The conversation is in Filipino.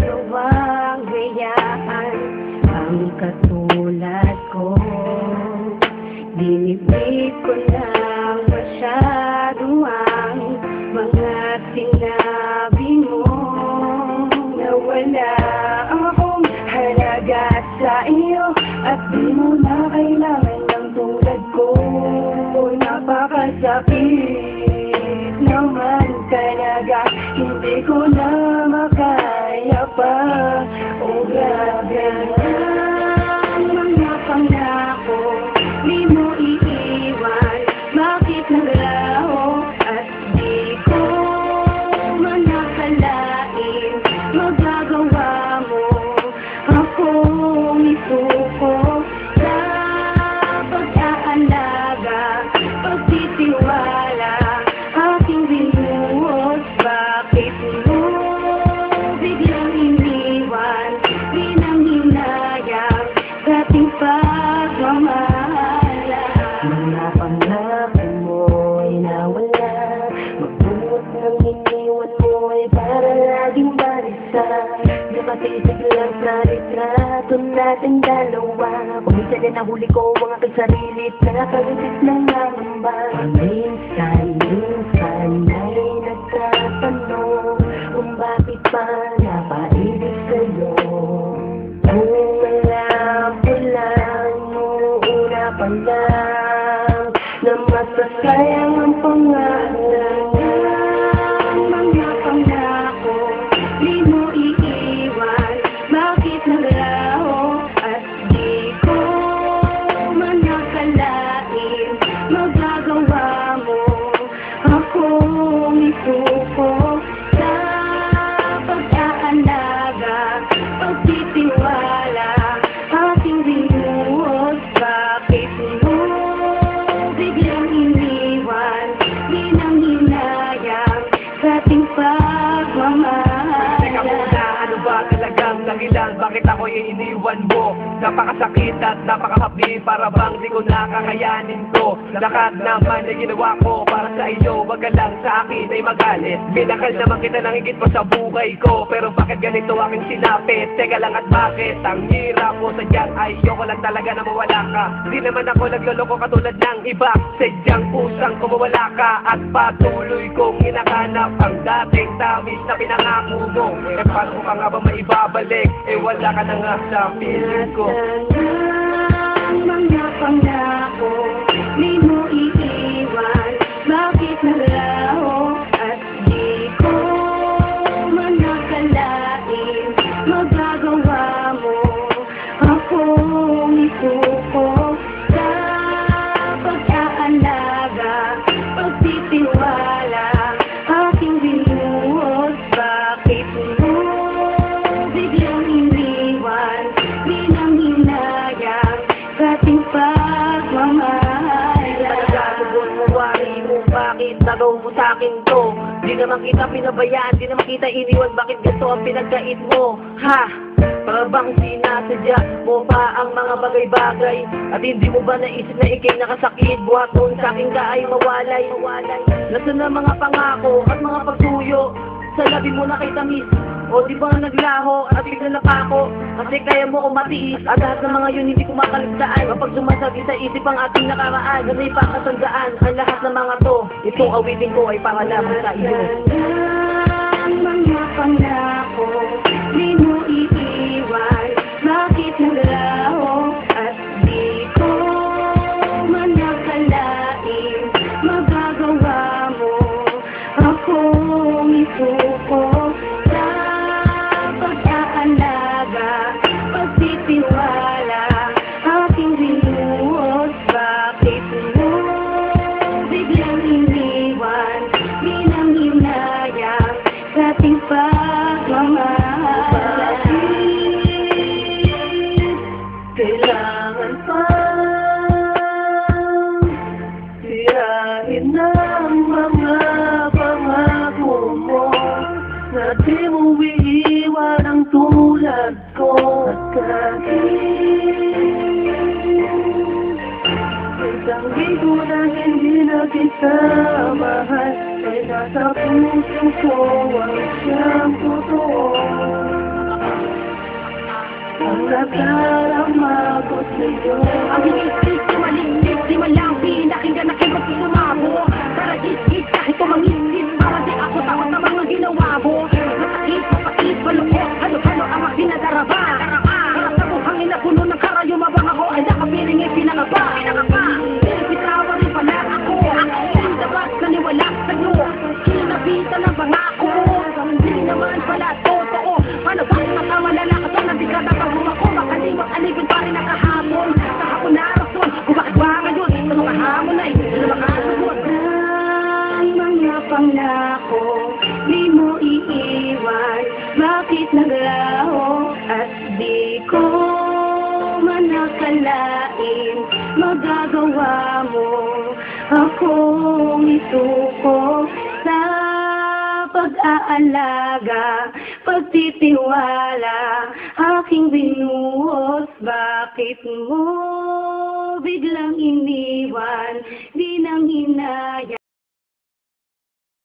Ginagawang gayaan ang katulad ko. Dinibig ko lang masyado ang mga sinabi mo, na wala akong halaga sa iyo at di mo na kailangan ng tulad ko. Napakasakit naman talaga, hindi ko na makaya pa. O grabe ang mga pangako, di mo iiwan, bakit naglaho? At di ko man nakalain magagawa mo akong isuko sa pag-aalaga, pagtitiwala, aking binuhos. Bakit mo biglang iniwan, di nang hinayang dating pagmamahala? Mga pangako mo'y nawala, magbuot ng iniwan mo'y para laging barisa. Nakatisig lang sa litrato natin dalawa, kumisa din nahuli ko ang aking sarili, nakakagisip ng nangamba. Minsan ay nagtatanong kung bakit pa napaibig sa'yo. Kung alam ko lang noong una pa lang na masasayang ang pangalan. Mga pangako, di mo iiwan, bakit naglaho? At di ko man nakalain magagawa mo akong isuko sa pag-aalaga, pagtitiwala, aking binuhos. Bakit mo biglang iniwan, di nang hinayang sa ating pagmamahal? Teka muna, ano ba talagang dahilan? Bakit ako'y iniwan mo? Napakasakit at napakahapi, para bang di ko nakakayanin to. Lahat naman ay ginawa ko para sa iyo, wag ka lang sa akin ay magalit. Minakal naman kita nang higit pa sa buhay ko, pero bakit ganito aking sinapit? Teka lang, at bakit ang hirap mo? Sadyang ayoko lang talaga na mawala ka. Di naman ako nagloloko katulad ng iba, sadyang pusang kumawala ka, at patuloy kong hinahanap ang dating tamis na pinangako mo. Eh paano ko ka nga ba maibabalik? Eh wala ka na nga sa piling ko. Mga pangako, di mo iiwan, bakit naglaho? At di ko man nakalain magagawa mo akong isuko sa pag-aalaga, pagtitiwala, aking binuhos. Bakit mo biglang iniwan, di nang hinayang sa ating pagmamahala? Nagkakabot mo, wari mo, bakit nagaw mo sa'kin to? Di naman kita pinabayaan, di naman kita iniwan, bakit gusto ang pinagkait mo? Ha? Para bang sinasadya mo pa ang mga bagay-bagay, at hindi mo ba naisip na ikay nakasakit? Buhat noon sa'kin ka ay mawalay. Nasaan na mga pangako at mga pagsuyo? Sa labi mo na kay tamis, o di ba naglaho at bigla napako? Kasi kaya mo ko matiis, at lahat ng mga yun hindi ko makaligtaan. Kapag sumasabi sa isip ang ating nakaraan, ganay pakasandaan ang lahat ng mga to. Itong awitin ko ay para lamang sa iyo. Mga pangako, di mo iiwan, bakit naglaho? At di ko man nakalain magagawa mo akong isuko sa pag-aalaga, pagtitiwala, aking binuhos. Bakit mo biglang iniwan, di nang hinayang sa ating pagmamahala? Kailangan pa sirahin ang mga pangako mo, na di mo iiwan ang tulad ko. At kahit isang linggo na hindi na kita mahal, Nasa puso ko ang siyang totoo. Ang nadarama ko sa'yo. Ang inis di malignis, di malang pinakinggan na kirot sumabo. Para isis kahit tumangis, para di ako takot sa mga ginawa mo. Masakit, mapakit, malukot, halo-halo ang mga pinadaraba. Para sa buhangin na puno ng karayo, mabang ako ay nakapiringin pinangaba. Pinagpitawa rin pala ako, sindabat na niwala sa'yo. Kinabitan ng pangako, hindi naman pala totoo. Paano ba matama lalaka to na di ka natawag ako? Makalimot, alipin pa rin ang kahapon. Sa hapon na rason, kung bakit ba ngayon sa mga hamon ay na makasagot. Ang mga pangako, di mo iiwan. Bakit naglaho at di ko man nakalain magagawa mo akong isuko sa pag-aalaga, pagtitiwala, aking binuhos. Bakit mo biglang iniwan, di nang hinaya?